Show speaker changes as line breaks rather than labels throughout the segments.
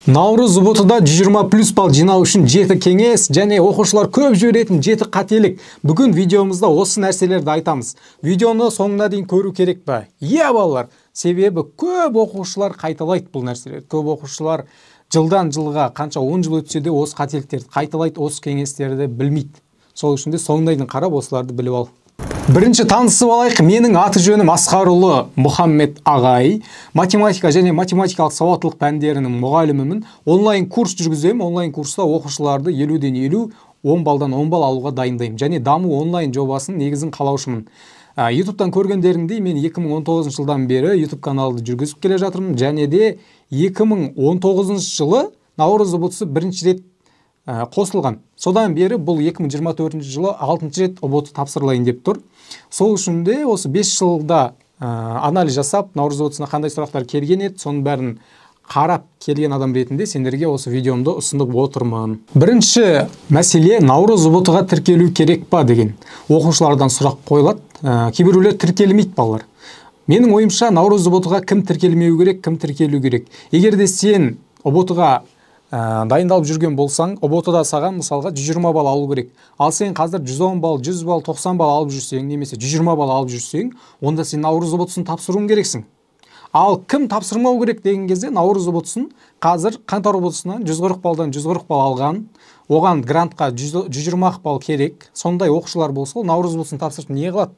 Наурыз ұбытыда 120+ балл жинау үшін 7 кеңес және оқушылар көп жіберетін 7 қателік. Бүгін видеомызда осы нәрселерді айтамыз. Видеоны соңына дейін көру керек па? Иә балалар, себебі көп оқушылар қайталайды бұл нәрселерді. Көп оқушылар жылдан жылға қанша 10 жыл өтсе де осы қателіктерді қайталайды, осы кеңестерді білмейді. Сол үшін де соңына дейін қарап осыларды біліп ал. Бірінші танысып алайық. Менің аты жөнім Асқарұлы Мұхаммед ағай. Математика және математикалық сауаттылық пәндерінің мұғалімімін. Онлайн курс жүргіземін. Онлайн курста оқушыларды 50-ден 50, 10 балдан 10 балл алуға дайындаймын. Және даму онлайн жобасының негізін қалаушымын. YouTube'дан көргендеріңдей мен 2019 жылдан бері YouTube каналды жүргізіп келе жатырмын. Және де 2019 жылы наурыз ұбытысы бірінші рет қосылған. Содан бері бұл 2024 жылы 6-шы рет ұбыты тапсырылайын деп тұр. Сол үшін де осы 5 жылда анализ жасап, наурыз ұбытысына қандай сұрақтар келген еді, соның бәрін қарап келген адам ретінде сендерге осы видеомды ұсынып отырмын. Бірінші мәселе, наурыз ұбытыға тіркелу керек па деген. Оқушылардан сұрақ қойылады. Кейбіреулер тіркелмейді балалар. Менің ойымша, наурыз ұбытыға кім тіркелмеу керек, кім тіркелу керек. Егер де сен ұбытыға дайындалып жүрген болсаң, ұбытыда саған мысалға 120 балл алу керек. Ал сен қазір 110 балл, 100 балл, 90 балл алып жүрсең, немесе 120 балл алып жүрсең, онда сен наурыз ұбытысын тапсыруың керексің. Ал кім тапсырмау керек деген кезде, наурыз ұбытысын қазір қаңтар ұбытысынан 140 балдан 140 балл алған, оған грантқа 120 балл керек. Сондай оқушылар болса, наурыз ұбытысын тапсырып не қылады?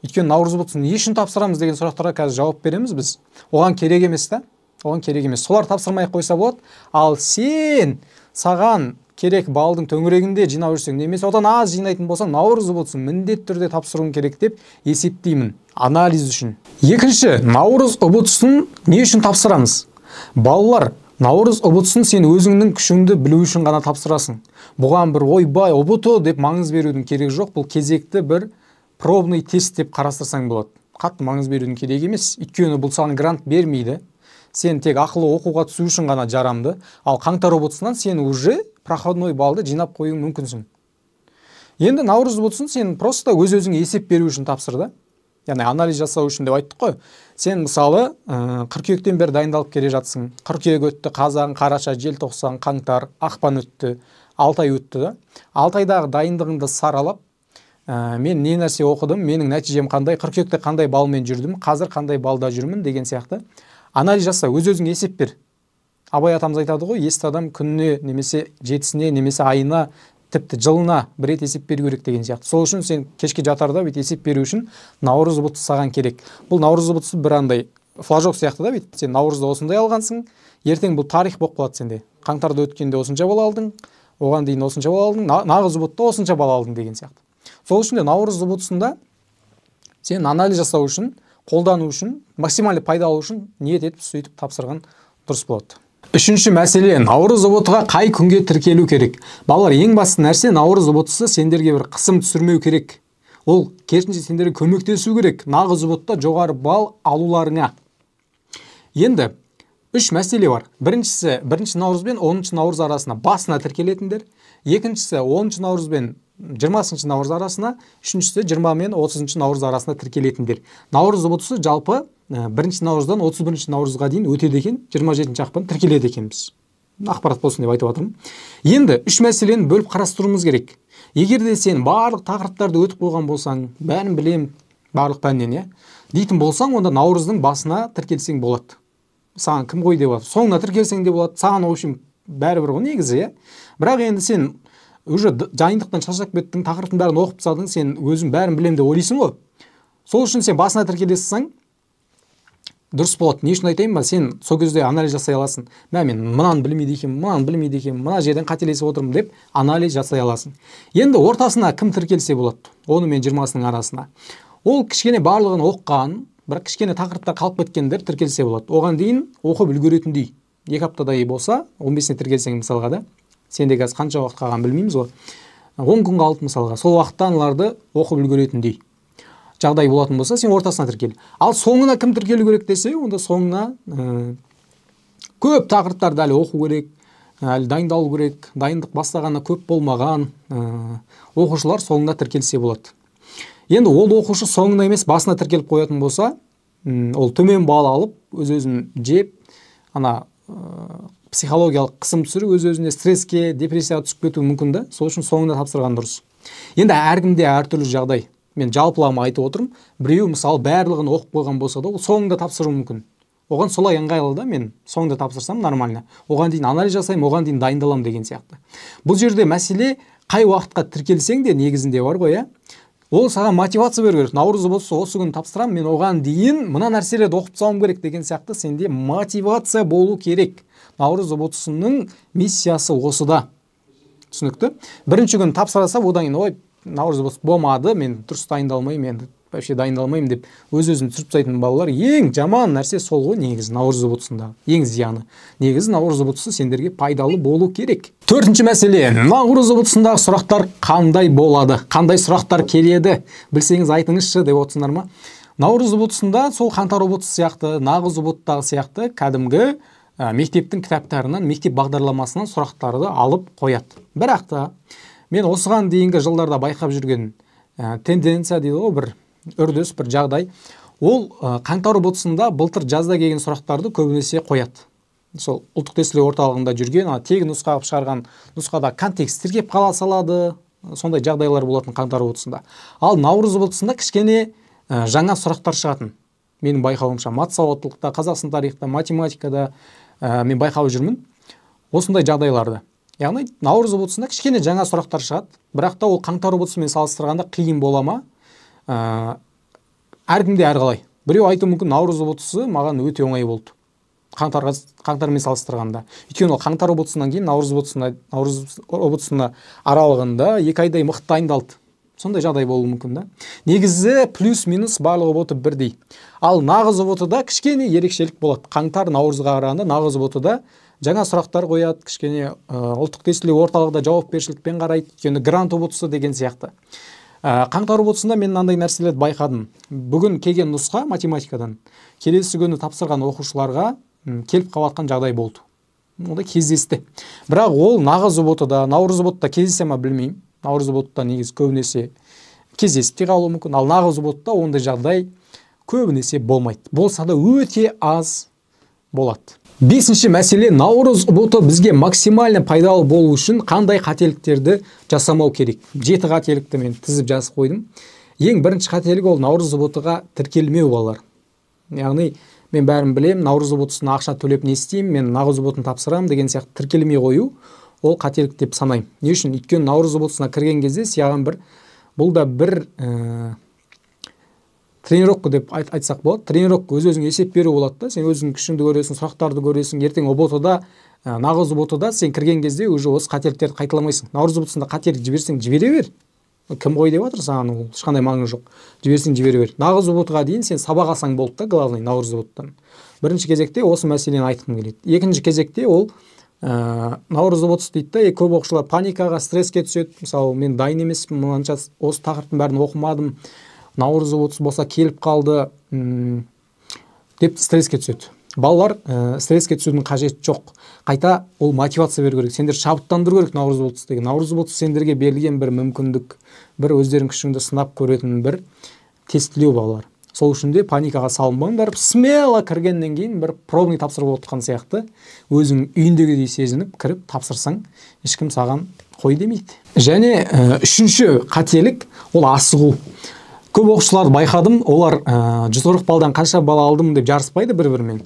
Өйткені наурыз ұбытысын не үшін тапсырамыз деген сұрақтарға қазір жауап береміз біз. Оған керек емес та? Оған керек емес. Солар тапсырмай қойса болады. Ал сен саған керек балдың төңірегінде жинап жүрсең, немесе одан аз жинайтын болсаң, наурыз ұбытысын міндетті түрде тапсыруың керек деп есептеймін. Анализ үшін. Екінші, наурыз ұбытысын не үшін тапсырамыз? Балалар, наурыз ұбытысын сен өзіңнің күшіңді білу үшін ғана тапсырасың. Бұған бір ойбай ұбыты деп маңыз берудің керегі жоқ. Бұл кезекті бір пробный тест деп қарастырсаң болады. Қатты маңыз берудің керегі емес. Өйткені бұл саған грант бермейді. Сен тек ақылы оқуға түсу үшін ғана жарамды. Ал қаңтар ұбытысынан сен уже проходной балды жинап қоюың мүмкінсің. Енді наурыз ұбытысын сен просто өз-өзіңе есеп беру үшін тапсырды. Яғни анализ жасау үшін деп айттық қой. Сен мысалы қыркүйектен бері дайындалып келе жатсың. Қыркүйек өтті, қазан, қараша, желтоқсан, қаңтар, ақпан өтті, 6 ай өтті да. 6 айдағы дайындығыңды саралап, мен не нәрсе оқыдым, менің нәтижем қандай, қыркүйекте қандай балмен жүрдім, қазір қандай балда жүрмін деген сияқты анализ жаса, өз-өзіңе есеп бер. Абай атамыз айтады ғой, есті адам күніне немесе жетісіне, немесе айына, тіпті жылына бір рет есеп беру керек деген сияқты. Сол үшін сен кешке жатарда бит есеп беру үшін наурыз ұбытысы саған керек. Бұл наурыз ұбытысы бір андай флажок сияқты да бит. Сен наурызда осындай алғансың, ертең бұл тарих болып қалады сенде. Қаңтарда өткенде осынша балл алдың, оған дейін осынша балл алдың, нағыз ұбытта осынша балл алдың деген сияқты. Сол үшін де наурыз ұбытысында сен анализ жасау үшін, қолдану үшін, максималды пайда алу үшін ниет етіп сөйтіп тапсырған дұрыс болады. Үшінші мәселе, наурыз ұбытыға қай күнге тіркелу керек? Балалар, ең басты нәрсе, наурыз ұбытысы сендерге бір қысым түсірмеу керек. Ол керісінше сендерге көмектесу керек. Нағыз ұбытта жоғары балл алуларыңа. Енді 3 мәселе бар. Біріншісі, 1 наурыз бен 10 наурыз арасына басына тіркелетіндер. Екіншісі, 10 наурыз бен 20 наурыз арасына, үшіншісі 20 мен 30 наурыз арасына тіркелетіндер. Наурыз ұбытысы жалпы 1 наурыздан 31 наурызға дейін өтеді екен, 27 ақпан тіркеледі екенбіз. Ақпарат болсын деп айтып отырмын. Енді 3 мәселені бөліп қарастыруымыз керек. Егер де сен барлық тақырыптарды өтіп қойған болсаң, бәрін білем, барлық пәннен, дейтін болсаң, онда наурыздың басына тіркелсең болады. Саған кім қой деп болады. Соңына тіркелсең де болады. Саған общем бәрібір ғой негізі, Бірақ енді сен уже жайындықтан шаршап кеттің, тақырыптың бәрін оқып тастадың, сен өзің бәрін білем деп ойлайсың ғой. Сол үшін сен басына тіркелесің, дұрыс болады. Не үшін айтайын ба? Сен сол кезде анализ жасай аласың. Мен мынаны білмейді екенмін, мына жерден қателесіп отырмын деп анализ жасай аласың. Енді ортасына кім тіркелсе болады? 10 мен 20-сының арасына. Ол кішкене барлығын оққан, бірақ кішкене тақырыпта қалып кеткендер тіркелсе болады. Оған дейін оқып үлгеретіндей. 2 аптадай болса, 15-іне тіркелсең мысалға да, сенде қазір қанша уақыт қалған білмейміз ғой. 10 күн қалды мысалға. Сол уақытта аналарды оқып үлгеретіндей жағдай болатын болса, сен ортасына тіркел. Ал соңына кім тіркелу керек десе, онда соңына көп тақырыптарды әлі оқу керек, әлі дайындалу керек, дайындық бастағанына көп болмаған оқушылар соңына тіркелсе болады. Енді ол оқушы соңына емес басына тіркеліп қоятын болса, ол төмен балл алып, өз-өзін жеп, ана психологиялық қысым түсіріп өз-өзіне стресске, депрессияға түсіп кетуі мүмкін да. Сол үшін соңында тапсырған дұрыс. Енді әркімде әртүрлі жағдай. Мен жалпылама айтып отырмын. Біреу мысалы барлығын оқып қойған болса да, ол соңында тапсыруы мүмкін. Оған солай ыңғайлы да, мен соңында тапсырсам нормально. Оған дейін анализ жасаймын, оған дейін дайындаламын деген сияқты. Бұл жерде мәселе қай уақытқа тіркелсең де негізінде бар ғой, ол саған мотивация беру керек. Наурыз болса осы күні тапсырамын, мен оған дейін мына нәрселерді оқып салуым керек деген сияқты сенде мотивация болу керек. Наурыз ботсының миссиясы осыда. Түсінікті? Бірінші күн тапсырса, одан кейін ой, наурыз боты болмады, мен дұрыс дайындалмаймын, мен вообще дайындалмаймын деп өз-өзін түсіріп тастайтын балалар ең жаман нәрсе сол ғой негізі наурыз ботсында. Ең зияны. Негізі наурыз ботсы сендерге пайдалы болу керек. Төртінші мәселе, наурыз ботсындағы сұрақтар қандай болады? Қандай сұрақтар келеді? Білсеңіз айтыңызшы деп отырсыңдар ма? Наурыз ботсында сол қаңтар ботсы сияқты, нағыз боттағы сияқты кәдімгі мектептің кітаптарынан, мектеп бағдарламасынан сұрақтарды алып қояды. Бірақ та мен осыған дейінгі жылдарда байқап жүрген тенденция дейді ғой, бір үрдіс, бір жағдай. Ол қаңтар ботсында былтыр жазда келген сұрақтарды көбінесе қояды. Сол ұлттық тестілеу орталығында жүрген, тегін нұсқа қылып шығарған нұсқада контекст тіркеп қала салады. Сондай жағдайлар болатын қаңтар ботсында. Ал наурыз ботсында кішкене жаңа сұрақтар шығатын. Менің байқауымша мат сауаттылықта, қазақстан тарихта, математикада мен байқап жүрмін осындай жағдайларды. Яғни наурыз ботсында кішкене жаңа сұрақтар шығады, бірақ та ол қаңтар ботсымен салыстырғанда қиын бола ма? Әркімде әрқалай. Біреу айтуы мүмкін наурыз ботсы маған өте оңай болды. Қаңтармен салыстырғанда. Өйткені ол қаңтар ботсынан кейін наурыз ботсына аралығында 2 айдай мықты дайындалды. Сондай жағдай болуы мүмкін да. Негізі плюс-минус барлығы боты бірдей. Ал нағыз ботыда кішкене ерекшелік болады. Қаңтар наурызға қарағанда нағыз ботыда жаңа сұрақтар қояды, кішкене ұлттық тестілеу орталығында жауапкершілікпен қарайды, өйткені грант ботсы деген сияқты. Қаңтар ботсында мен мынандай нәрселерді байқадым. Бүгін келген нұсқа математикадан келесі күні тапсырған оқушыларға келіп қалатын жағдай болды. Онда кездесті. Бірақ ол нағыз ботыда, наурыз ботта кездесе ма білмеймін. Наурыз ботта негізі көбінесе кездесіп те қалуы мүмкін. Ал нағыз ботта ондай жағдай көбінесе болмайды. Болса да өте аз болады. Бесінші мәселе, наурыз боты бізге максимально пайдалы болу үшін қандай қателіктерді жасамау керек? 7 қателікті мен тізіп жазып қойдым. Ең бірінші қателік ол наурыз ботыға тіркелмеу балалар. Яғни мен бәрін білем, наурыз ботысына ақша төлеп не істеймін, мен наурыз ботын тапсырам деген сияқты тіркелмей қою, ол қателік деп санаймын. Не үшін? Өйткені наурыз ботысына кірген кезде саған бұл да бір тренировка деп айтсақ болады. Тренировка өз-өзіңе есеп беру болады да. Сен өзің күшіңді көресің, сұрақтарды көресің. Ертең о ботада, нағыз ботада сен кірген кезде уже осы қателіктерді қайталамайсың. Наурыз ботысында қателік жіберсең жібере бер. Кім қой деп жатыр саған, ол ешқандай маңызы жоқ. Жіберсең жібере бер. Нағыз ботыға дейін сен сабақ алсаң болды да, главный наурыз боттан. Бірінші кезекте осы мәселені айтқым келеді. Екінші кезекте ол наурыз ботсы дейді да, көп оқушылар паникаға, стресске түседі. Мысалы, мен дайын емеспін, мынанша осы тақырыптың бәрін оқымадым. Наурыз ботсы болса келіп қалды деп стресске түседі. Балалар стресске түсудің қажеті жоқ. Қайта ол мотивация беру керек. Сендер шабыттандыру керек наурыз ботсы деген. Наурыз ботсы сендерге берілген бір мүмкіндік, бір өздерің күшіңді сынап көретін бір тестілеу балалар. Сол үшін де паникаға салынбаңдар. Смело кіргеннен кейін бір пробный тапсырып отқан сияқты өзің үйіндегідей сезініп кіріп тапсырсаң, ешкім саған қой демейді. Және үшінші қателік ол асығу. Көп оқушыларды байқадым, олар 140 балдан қанша бала алдым деп жарыспайды бір-бірімен.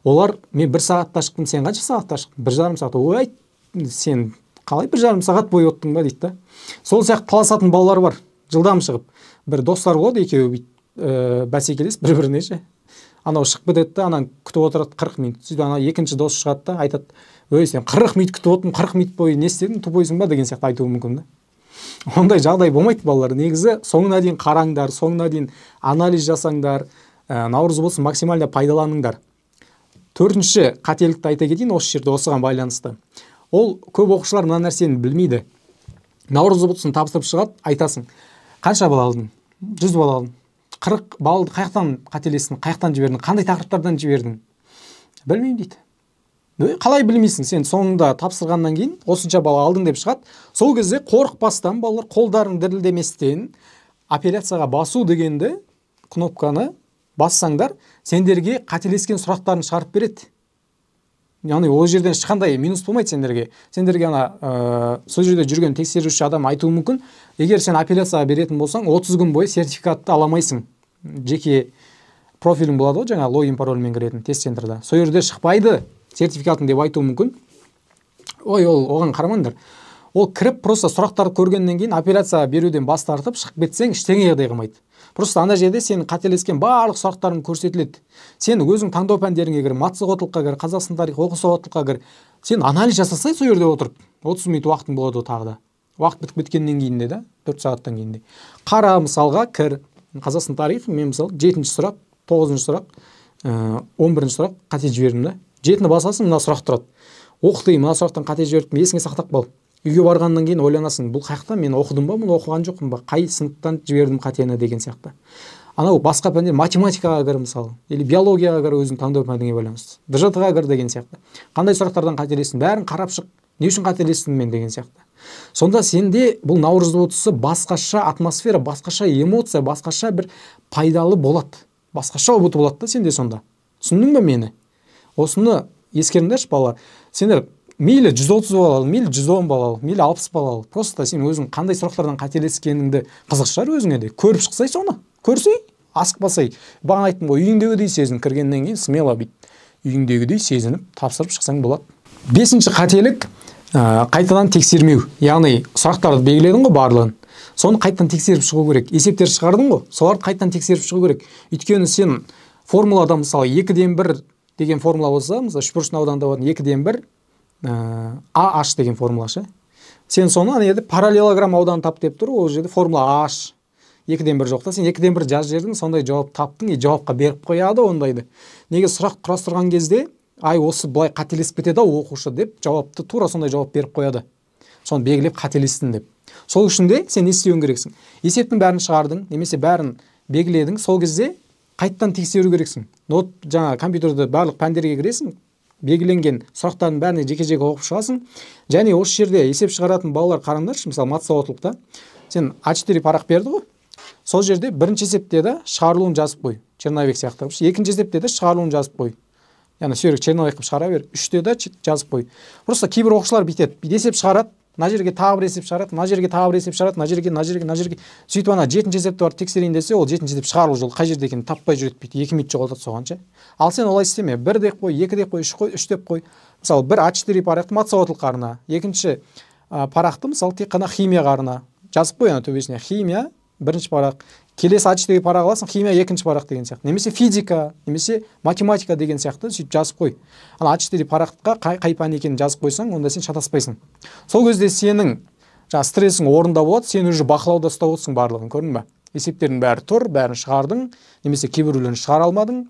Олар мен 1 сағатта шықтым, сен қанша сағатта шықтың? 1,5 сағат. Ой, сен қалай 1,5 сағат бойы оттың ба дейді да. Сол сияқты таласатын балалар бар. Жылдам шығып. Бір достар болады, екеуі бәсекелес бір-біріне ше. Анау шығып кетеді да, анан күтіп отырады 40 минут. Сөйтіп ана екінші дос шығады да, айтады: "Ой, сен 40 минут күтіп отырдың, 40 минут бойы не істедің? Тупойсың ба?" деген сияқты айтуы мүмкін да. Ондай жағдай болмайды балалар. Негізі соңына дейін қараңдар, соңына дейін анализ жасаңдар, наурыз ботсын максимально пайдаланыңдар. Төртінші қателікті айта кетейін осы жерде осыған байланысты. Ол көп оқушылар мына нәрсені білмейді. Наурыз ботсын тапсырып шығады, айтасың: "Қанша бал алдың?" 100 бал алдым. 40 балды қаяқтан қателестің, қаяқтан жібердің, қандай тақырыптардан жібердің? Білмеймін дейді. Қалай білмейсің? Сен соңында тапсырғаннан кейін осынша бал алдың деп шығады. Сол кезде қорықпастан балалар қолдарын дірілдеместен операцияға басу дегенді кнопканы бассаңдар, сендерге қателескен сұрақтарын шығарып береді. яғни ол жерден ешқандай минус болмайды сендерге ана сол жерде жүрген тексеруші адам айтуы мүмкін, егер сен апелляцияға беретін болсаң 30 күн бойы сертификатты ала алмайсың. Жеке профилің болады ғой, жаңа логин парольмен кіретін тест центрда, сол жерде шықпайды сертификатың деп айтуы мүмкін. Ой, оған қарамаңдар. Ол кіріп просто сұрақтарды көргеннен кейін апелляция беруден бас тартып шығып кетсең ештеңе қылмайды. Просто ана жерде сенің қателескен барлық сұрақтарың көрсетіледі. Сен өзің таңдау пәндеріңе кір, мат сауаттылыққа кір, қазақстан тарихы, оқу сауаттылыққа кір. Сен анализ жасасай сол жерде отырып 30 минут уақытың болады тағы да. Уақыт бітіп кеткеннен кейін де, 4 сағаттан кейін де. Қара мысалға кір. Қазақстан тарихы, мен мысалы 7-ші сұрақ, 9-ші сұрақ, 11-ші сұрақ қате жібердім да. 7-ні басасың, мына сұрақ тұрады. Оқытайын, мына сұрақтан қате жібердім, есіңе сақтап қал. Үйге барғаннан кейін ойланасың, бұл қаяқта мен оқыдым ба, мұны оқыған жоқпын ба, қай сыныптан жібердім қатені деген сияқты. Анау басқа пәндер, математикаға кір мысалы, или биологияға кір, өзің таңдау пәніңе байланысты. ДЖТ-ға кір деген сияқты. Қандай сұрақтардан қателестің, бәрін қарап шық, не үшін қателестің мен деген сияқты. Сонда сенде бұл Наурыз отысы басқаша атмосфера, басқаша эмоция, басқаша бір пайдалы болады. Басқаша опыт болады да сенде сонда. Түсіндің бе мені? Осыны ескеріңдерші балалар. Сендер мейлі 130 балалы, мейлі 110 балалы, мейлі 60 балалы. Просто сен өзің қандай сұрақтардан қателескеніңді қызық шығар өзіңе де. Көріп шықсай соны. Көрсей, асықпасай. Бағана айттым ғой, үйіңдегідей сезін, кіргеннен кейін смело бит. Үйіңдегідей сезініп, тапсырып шықсаң болады. 5-ші қателік қайтадан тексермеу. Яғни сұрақтарды белгіледің ғой барлығын. Соны қайтадан тексеріп шығу керек. Есептер шығардың ғой, соларды қайтадан тексеріп шығу керек. Өйткені сен формулада мысалы 2/1 деген формула болса, мысалы үшбұрыштың ауданында болатын 2/1 AH деген формулашы. Сен соны ана жерде параллелограмм ауданын тап деп тұр, ол жерде формула AH 2/1 жоқ та, сен 2/1 жаз жердің, сондай жауап таптың, жауапқа беріп қояды ондайды. Неге сұрақ құрастырған кезде, ай осы былай қателесіп кетеді оқушы деп жауапты тура сондай жауап беріп қояды. Соны белгілеп қателестің деп. Сол үшін де сен не істеуің керексің? Есептің бәрін шығардың, немесе бәрін белгіледің, сол кезде қайттан тексеру керексің. Жаңа компьютерді барлық пәндерге кіресің, белгіленген сұрақтардың бәріне жеке-жеке оқып шығасың. Және осы жерде есеп шығаратын балалар қараңдаршы, мысалы мат сауаттылықта сен А4 парақ берді ғой. Сол жерде бірінші есепте де шығарылуын жазып қой. Черновик сияқты. Екінші есепте де шығарылуын жазып қой. Яғни сүйрек черновик қылып шығара бер. Үште де жазып қой. Просто кейбір оқушылар бүйтеді. Есеп шығарады, мына жерге тағы бір есеп шығарады, мына жерге тағы бір есеп шығарады, мына жерге. Сөйтіп ана 7-ші есепті барып тексерейін десе, ол 7-ші есеп шығарылу жолы қай жерде екенін таппай жүреді бүйтіп 2 минут жоғалтады соғанша. Ал сен олай істеме. 1 деп қой, 2 деп қой, 3 қой, 3 деп қой. Мысалы 1 А4 парақты мат сауаттылық арна, екінші парақты мысалы тек қана химия арна. Жазып қой ана төбесіне химия бірінші парақ. Келесі А4 парақ аласың, химия екінші парақ деген сияқты. Немесе физика, немесе математика деген сияқты сөйтіп жазып қой. Ана А4 параққа қай пән екенін жазып қойсаң, онда сен шатаспайсың. Сол кезде сенің стрессің орында болады, сен уже бақылауда ұстап отырсың барлығын, көрдің бе? Есептердің бәрі тұр, бәрін шығардың, немесе кейбіреулерін шығара алмадың.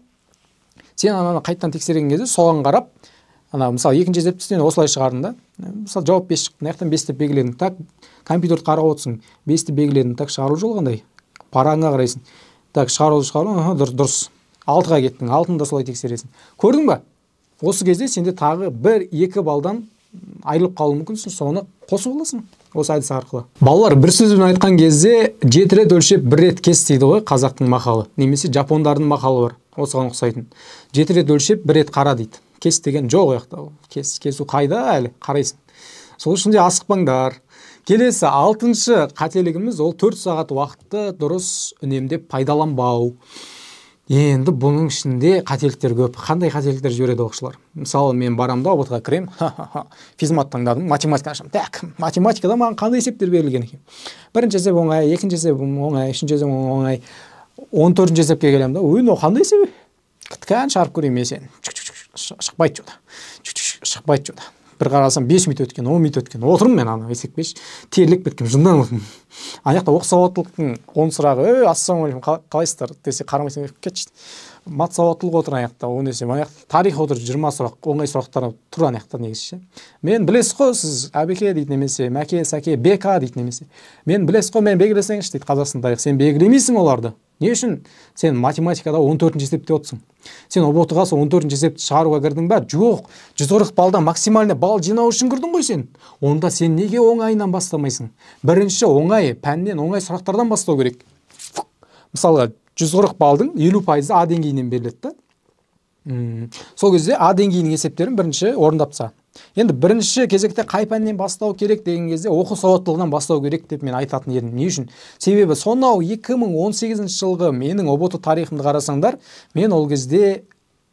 Сен ананы қайттан тексерген кезде соған қарап, ана мысалы екінші есепті сен осылай шығардың да. Мысалы жауап 5 шықты, мына жақтан 5 деп белгіледің. Так, компьютерді қарап отырсың, 5-ті белгіледің, так шығару жолы қандай? Параңа қарайсың. Так, шығару, дұрыс. 6-ға кеттің, 6-ны да солай тексересің. Көрдің ба? Осы кезде сенде тағы 1-2 балдан айырылып қалуы мүмкінсің, соны қосып аласың осы әдіс арқылы. Балалар бір сөзбен айтқан кезде 7 рет өлшеп 1 рет кес дейді ғой қазақтың мақалы, немесе жапондардың мақалы бар, осыған ұқсайтын. 7 рет өлшеп 1 рет қара дейді. Кес деген жоқ ояқта. Кесу қайда әлі қарайсың. Сол үшін де асықпаңдар. Келесі 6-шы қателігіміз ол 4 сағат уақытты дұрыс үнемдеп пайдаланбау. Енді бұның ішінде қателіктер көп. Қандай қателіктер жібереді оқушылар? Мысалы, мен барамын да ұбт-ға кірем, физмат таңдадым, математика ашам. Так, математикада маған қандай есептер берілген екен? Бірінші есеп оңай, екінші есеп оңай, үшінші есеп оңай, 14-ші есепке келем да. Ой, қандай есеп? Кіткен шығарып көрейін мен сен. Шықпайды жода. Шықпайды жода. Бір қарасам 5 минут өткен, 10 минут өткен. Отырмын мен ана есепкеш, терлік біткен, жындан отырмын. Ана жақта оқу сауаттылықтың 10 сұрағы, ассалаумағалейкум, қалайсыздар десе қарамайсың, кетші. Мат сауаттылық отыр ана жақта, оны десем, ана жақта тарих отыр 20 сұрақ, оңай сұрақтар тұр ана жақта негізі. Мен білесіз ғой, сіз әбеке дейді немесе, мәке, сәке, бека дейді немесе. Мен білесіз ғой, мен белгілесеңізші дейді Қазақстан тарих. Сен белгілемейсің оларды. Не үшін? Сен математикада 14-ші есепте отырсың. Сен ұбт-ға сол 14-ші есепті шығаруға кірдің ба? Жоқ. 140 балдан максимальный балл жинау үшін кірдің ғой сен. Онда сен неге оңайынан бастамайсың? Бірінші оңай, пәннен оңай сұрақтардан бастау керек. Мысалға 140 балдың 50% А деңгейінен беріледі да. Сол кезде А деңгейінің есептерін бірінші орындапса. Енді бірінші кезекте қай пәннен бастау керек деген кезде оқу сауаттылығынан бастау керек деп мен айтатын едім. Не үшін? Себебі сонау 2018 жылғы менің ОБТ тарихымды қарасаңдар, мен ол кезде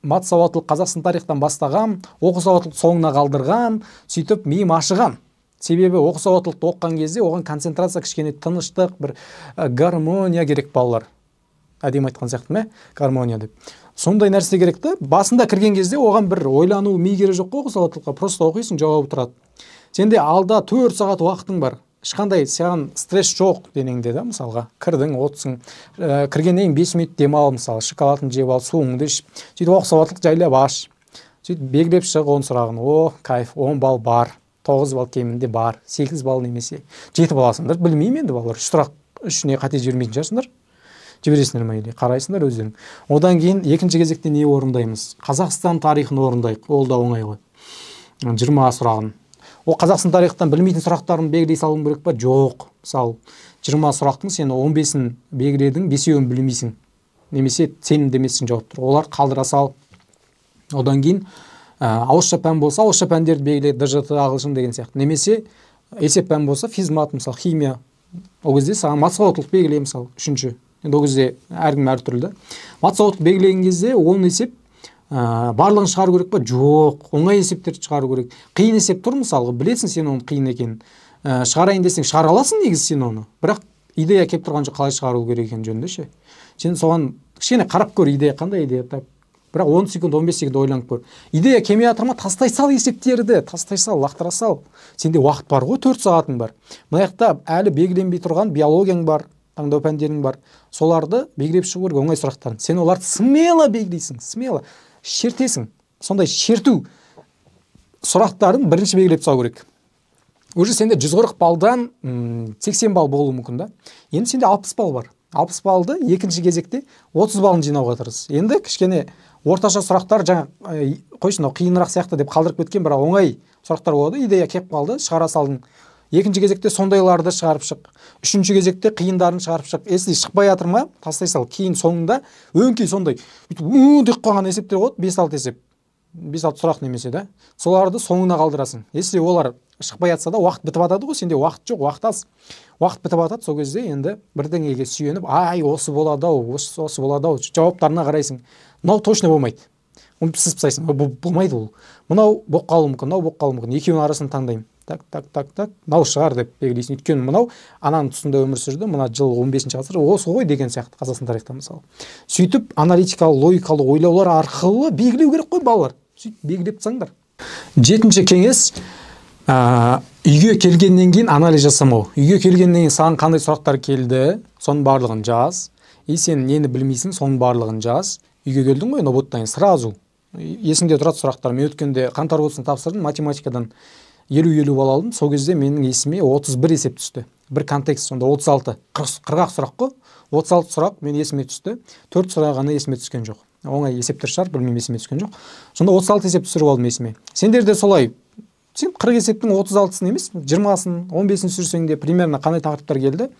мат сауаттылық Қазақстан тарихтан бастағам, оқу сауаттылықты соңына қалдырғам, сөйтіп миым ашығам. Себебі оқу сауаттылықты оқыған кезде оған концентрация, кішкене тыныштық, бір гармония керек балалар. Әдемі айтқан сияқты ма? Гармония деп. Сондай нәрсе керек та. Басында кірген кезде оған бір ойлану ми керек жоқ қой, оқу сауаттылыққа. Просто оқисың, жауабы тұрады. Сенде алда 4 сағат уақытың бар. Ешқандай саған стресс жоқ денеңде да, мысалға. Кірдің, отсың. Кіргеннен 5 минут демал, мысалы, шоколадын жеп ал, суыңды іш. Сөйтіп оқу сауаттылық жайлап аш. Сөйтіп белгілеп шық 10 сұрағын. О, кайф, 10 балл бар. 9 балл кемінде бар. 8 балл немесе 7 балл алсаңдар, білмеймін енді балалар. 3 сұрақ үшіне қате жібермейтін шығарсыңдар. Жібересіңдер ме или қарайсыңдар өздерің. Одан кейін екінші кезекте не орындаймыз? Қазақстан тарихын орындайық. Ол да оңай ғой. 20 сұрағын. О Қазақстан тарихтан білмейтін сұрақтарын белгілей салуым керек па? Жоқ. Мысалы, 20 сұрақтың сен 15-ін белгіледің, 5-еуін білмейсің. Немесе сенім демессің жауаптар. Олар қалдыра сал. Одан кейін ауызша пән болса, ауызша пәндерді белгіле, ДЖТ, ағылшын деген сияқты. Немесе есеп пән болса, физмат, мысалы, химия. Ол кезде саған мат сауаттылық белгіле, мысалы, үшінші. Енді ол кезде әркім әртүрлі. Мат сауаттылық белгілеген кезде оның есеп барлығын шығару керек па? Жоқ. Оңай есептерді шығару керек. Қиын есеп тұр, мысалы, білесің сен оның қиын екенін. Шығарайын десең шығара аласың негізі сен оны. Бірақ идея келіп тұрғанша қалай шығару керек екені жөнінде ше. Сен соған кішкене қарап көр, идея қандай идея тап. Бірақ 10 секунд, 15 секунд ойланып көр. Идея келмей жатыр ма? Тастай сал есептерді, тастай сал, лақтыра сал. Сенде уақыт бар ғой, 4 сағатың бар. Мына жақта әлі белгіленбей тұрған биологияң бар, таңдау пәндерің бар. Соларды белгілеп шығу керек, оңай сұрақтарын. Сен оларды смело белгілейсің, смело шертесің. Сондай шерту сұрақтарын бірінші белгілеп тастау керек. Уже сенде 140 балдан 80 балл болуы мүмкін да. Енді сенде 60 балл бар. 60 баллды екінші кезекте 30 баллын жинауға тырыс. Енді кішкене орташа сұрақтар жаңа қойсын, қиынырақ сияқты деп қалдырып кеткен, бірақ оңай сұрақтар болады. Идея келіп қалды, шығара салдың. Екінші кезекте сондайларды шығарып шық. Үшінші кезекте қиындарын шығарып шық. Если шықпай жатыр ма, тастай сал. Кейін соңында өңкей сондай деп қойған есептер болады, 5-6 есеп. 5-6 сұрақ немесе да. Соларды соңына қалдырасың. Если олар шықпай жатса да, уақыт бітіп жатады ғой, сенде уақыт жоқ, уақыт аз. Уақыт бітіп жатады, сол кезде енді бірдеңеге сүйеніп, ай, осы болады ау, осы болады ау, жауаптарына қарайсың. Мынау точно болмайды. Оны сіз тастайсың. Болмайды ол. Мынау болып қалуы мүмкін, мынау болып қалуы мүмкін. Екеуінің арасын таңдаймын. Так, мынау шығар деп белгілейсің. Өйткені мынау ананың тұсында өмір сүрді, мына жыл 15-ші ғасыр, осы ғой деген сияқты Қазақстан тарихта мысалы. Сөйтіп аналитикалық, логикалық ойлаулар арқылы белгілеу керек қой балалар. Сөйтіп белгілеп тастаңдар. Жетінші кеңес, үйге келгеннен кейін анализ жасамау. Үйге келгеннен кейін саған қандай сұрақтар келді, соның барлығын жаз. Сен нені білмейсің, соның барлығын жаз. Үйге келдің ғой, ноботтан сразу. Есіңде тұрады сұрақтар. Мен өткенде қаңтар болсын тапсырдым, математикадан 50 балл алдым. Сол кезде менің есіме 31 есеп түсті. Бір контекст, сонда 36, 40 сұрақ қой. 36 сұрақ мен есіме түсті. 4 сұрақ ғана есіме түскен жоқ. Оңай есептер шығар, білмеймін, есіме түскен жоқ. Сонда 36 есеп түсіріп алдым есіме. Сендер де солай. Сен 40 есептің 36-сын емес, 20-сын, 15-ін сүрсең де примерно қандай тақырыптар келді.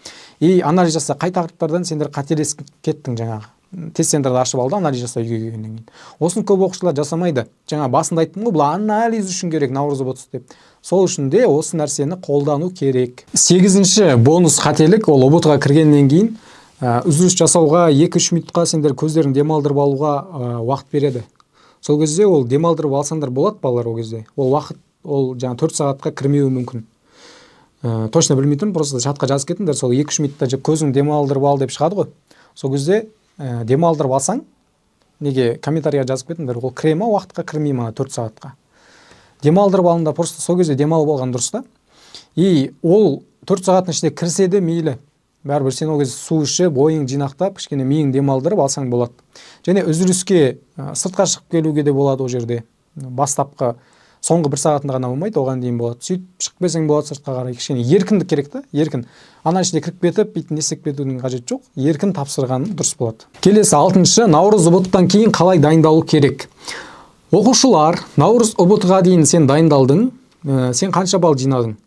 Анализ жаса, қай тақырыптардан сендер қателесіп кеттің жаңағы. Тест центрді ашып алды, анализ жаса үйге келгеннен кейін. Осын көп оқушылар жасамайды. Жаңа басында айттым ғой, бұл анализ үшін керек, наурыз ботс деп. Сол үшін де осы нәрсені қолдану керек. 8-ші бонус қателік, ол ОБТ-ға кіргеннен кейін үзіліс жасауға 2-3 минутқа сендер көздерін демалдырып алуға уақыт береді. Сол кезде ол демалдырып алсаңдар болады балалар ол кезде. Ол уақыт, ол жаңа 4 сағатқа кірмеуі мүмкін. Точно білмейтін, просто чатқа жазып кетіңдер, сол 2-3 минутта көзің демалдырып ал деп шығады ғой. Сол кезде демалдырып алсаң, неге комментарийға жазып кетіңдер, ол кіре ма уақытқа, кірмей ма 4 сағатқа. Демалдырып алыңдар, просто сол кезде демалып алған дұрыс та. Ол 4 сағаттың ішінде кірсе де мейлі. Бәрібір сен ол кезде су ішіп, ойың жинақтап, кішкене миың демалдырып алсаң болады. Және үзіліске сыртқа шығып келуге де болады ол жерде. Бастапқы соңғы 1 сағатында ғана болмайды, оған дейін болады. Сөйтіп шығып келсең болады сыртқа қарай. Кішкене еркіндік керек та, еркін. Ана ішінде кіріп кетіп, бүйтіп несек кетудің қажеті жоқ. Еркін тапсырған дұрыс болады. Келесі 6-шы, наурыз ОБТ-тан кейін қалай дайындалу керек? Оқушылар, наурыз ОБТ-ға дейін сен дайындалдың, сен қанша балл жинадың?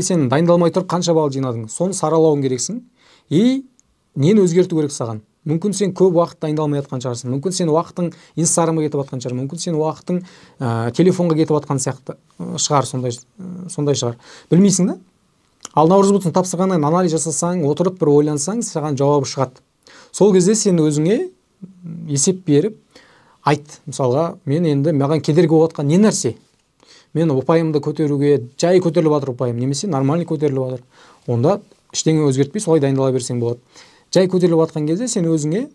Сен дайындалмай тұрып қанша балл жинадың? Соны саралауың керексің. Нені өзгерту керек саған? Мүмкін сен көп уақыт дайындалмай жатқан шығарсың. Мүмкін сен уақытың Инстаграмға кетіп жатқан шығар. Мүмкін сен уақытың телефонға кетіп жатқан сияқты шығар, сондай шығар. Білмейсің да? Ал наурыз бұтын тапсырғаннан анализ жасасаң, отырып бір ойлансаң, саған жауабы шығады. Сол кезде сен өзіңе есеп беріп айт. Мысалға, мен енді маған кедергі болып жатқан не нәрсе? Мен ұпайымды көтеруге, жай көтеріліп жатыр ұпайым, немесе нормальный көтеріліп жатыр. Онда ештеңе өзгертпей солай дайындала берсең болады. Жай көтеріліп жатқан кезде сен өзіңе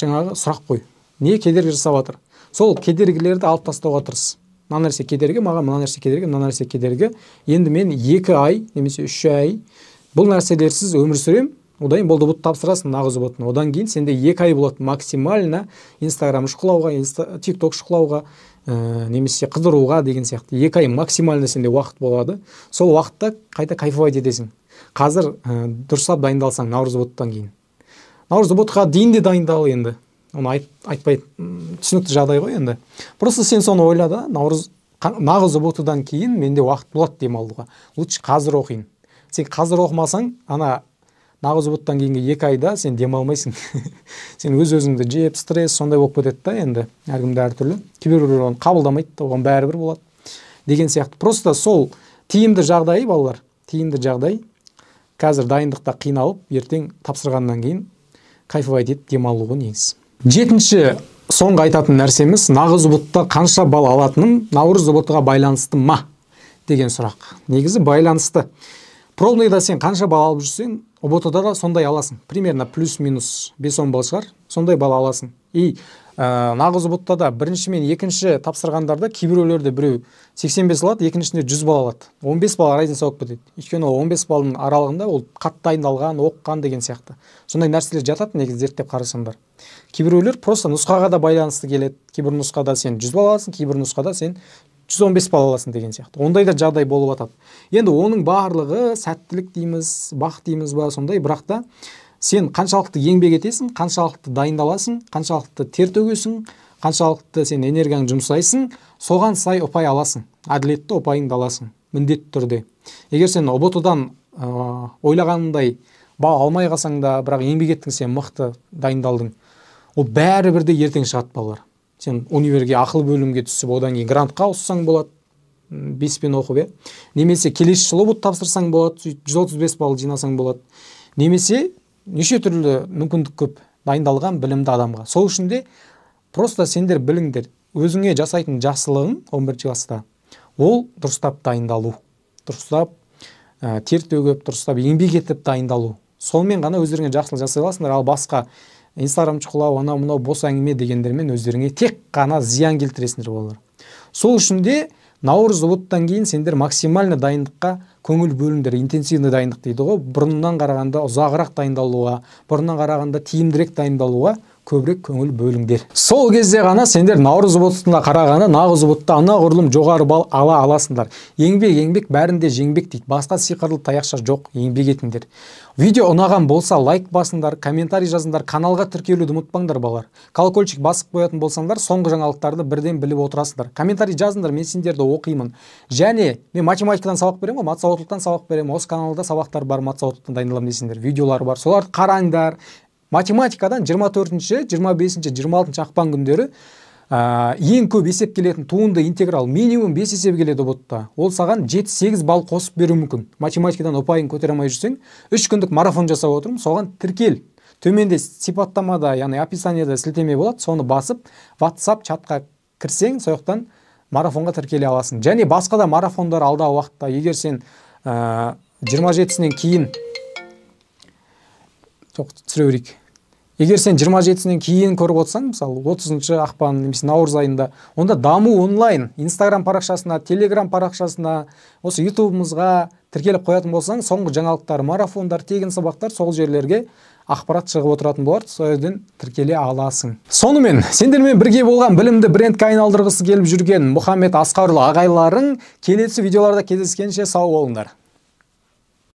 жаңағы сұрақ қой. Не кедергі жасап жатыр? Сол кедергілерді алып тастауға тырыс. Мына нәрсе кедергі, маған мына нәрсе кедергі, мына нәрсе кедергі. Енді мен 2 ай немесе 3 ай бұл нәрселерсіз өмір сүрем. Одан болды бұт тапсырасың нағыз бұтын. Одан кейін сенде 2 ай болады максимально Инстаграм шұқылауға, TikTok шұқылауға, немесе қыдыруға деген сияқты. 2 ай максимально сенде уақыт болады. Сол уақытта қайта кайфовать етесің. Қазір дұрыстап дайындалсаң наурыз бұттан кейін. Наурыз бұтқа дейін де дайындал енді. Оны айтпай түсінікті жағдай ғой енді. Просто сен соны ойла да, нағыз бұттан кейін менде уақыт болады демалуға. Лучше қазір оқиын. Сен қазір оқымасаң, ана нағыз бұттан кейінгі 2 айда сен демалмайсың. Сен өз-өзіңді жеп, стресс сондай болып кетеді да енді. Әркімде әртүрлі. Кейбіреулер оны қабылдамайды, оған бәрібір болады. Деген сияқты. Просто сол тиімді жағдай, балалар, тиімді жағдай. Қазір дайындықта қиналып, ертең тапсырғаннан кейін кайфовать етіп демалуға негіз. 7-ші соңғы айтатын нәрсеміз, нағыз ұбытта қанша балл алатыным наурыз ұбытыға байланысты ма деген сұрақ. Негізі байланысты. Пробныйда сен қанша балл алып жүрсең, ұбытыда да сондай аласың. Примерно плюс-минус 5-10 балл шығар, сондай балл аласың. И нағыз ұбытта да бірінші мен екінші тапсырғандарда кейбіреулерде біреу 85 алады, екіншісінде 100 балл алады. 15 балл разница болып кетеді. Өйткені 15 баллдың аралығында ол қатты дайындалған, оқыған деген сияқты. Сондай нәрселер жатады, негізі зерттеп қарасаңдар. Кейбіреулер просто нұсқаға да байланысты келеді. Кейбір нұсқада сен 100 балл аласың, кейбір нұсқада сен 115 балл аласың деген сияқты. Ондай да жағдай болып жатады. Енді оның барлығы сәттілік дейміз, бақ дейміз ба, сондай, бірақ та сен қаншалықты еңбек етесің, қаншалықты дайындаласың, қаншалықты тер төгесің, қаншалықты сен энергияңды жұмсайсың, соған сай ұпай аласың. Әділетті ұпайыңды аласың, міндетті түрде. Егер сен ұбт-дан ойлағаныңдай балл алмай қалсаң да, бірақ еңбек еттің, сен мықты дайындалдың, ол бәрібір де ертең шығады балалар. Сен универге ақыл бөлімге түсіп, одан кейін грантқа ауыссаң болады, 5-пен оқып, немесе келесі жылы ұбт тапсырсаң болады, 135 балл жинасаң болады. Немесе неше түрлі мүмкіндік көп дайындалған білімді адамға. Сол үшін де просто сендер біліңдер, өзіңе жасайтын жақсылығың 11 класста ол дұрыстап дайындалу, дұрыстап тер төгіп, дұрыстап еңбек етіп дайындалу. Сонымен ғана өздеріңе жақсылық жасай аласыңдар. Ал басқа Инстаграм шұқылау, анау мынау бос әңгіме дегендермен өздеріңе тек қана зиян келтіресіңдер балалар. Сол үшін де наурыз ұбт-тан кейін сендер максимально дайындыққа көңіл бөліңдер. Интенсивный дайындық дейді ғой. Бұрыннан қарағанда ұзағырақ дайындалуға, бұрыннан қарағанда тиімдірек дайындалуға көбірек көңіл бөліңдер. Сол кезде ғана сендер наурыз ұбт-тына қарағанда нағыз ұбт-та анағұрлым жоғары балл ала аласыңдар. Еңбек бәрінде жеңбек дейді. Басқа сиқырлы таяқша жоқ, еңбек етіңдер. Видео ұнаған болса лайк басыңдар, комментарий жазыңдар, каналға тіркелуді ұмытпаңдар балалар. Колокольчик басып қоятын болсаңдар, соңғы жаңалықтарды бірден біліп отырасыңдар. Комментарий жазыңдар, мен сендерді оқимын. Және мен математикадан сабақ беремін, матсауыттан сабақ беремін. Осы каналда сабақтар бар, матсауыттан дайындаламын дейсіңдер. Видеолар бар, соларды қараңдар. Математикадан 24-ші, 25-ші, 26-ші ақпан күндері ең көп есеп келетін туынды интеграл минимум 5 есеп келеді ұбт-та. Ол саған 7-8 балл қосып беру мүмкін. Математикадан ұпайын көтере алмай жүрсең, 3 күндік марафон жасап отырмын, соған тіркел. Төменде сипаттамада, яғни описаниеда сілтеме болады, соны басып, WhatsApp чатқа кірсең, сояқтан марафонға тіркеле аласың. Және басқа да марафондар алдағы уақытта, егер сен 27-сінен кейін Егер сен 27-сінен кейін көріп отырсаң, мысалы 30-шы ақпан немесе наурыз айында, онда даму онлайн Инстаграм парақшасына, Телеграм парақшасына, осы ютубымызға тіркеліп қоятын болсаң, соңғы жаңалықтар, марафондар, тегін сабақтар сол жерлерге ақпарат шығып отыратын болады, сол жерден тіркеле аласың. Сонымен, сендермен бірге болған білімді брендке айналдырғысы келіп жүрген Мұхаммед Асқарұлы ағайларың келесі видеоларда кездескенше сау болыңдар.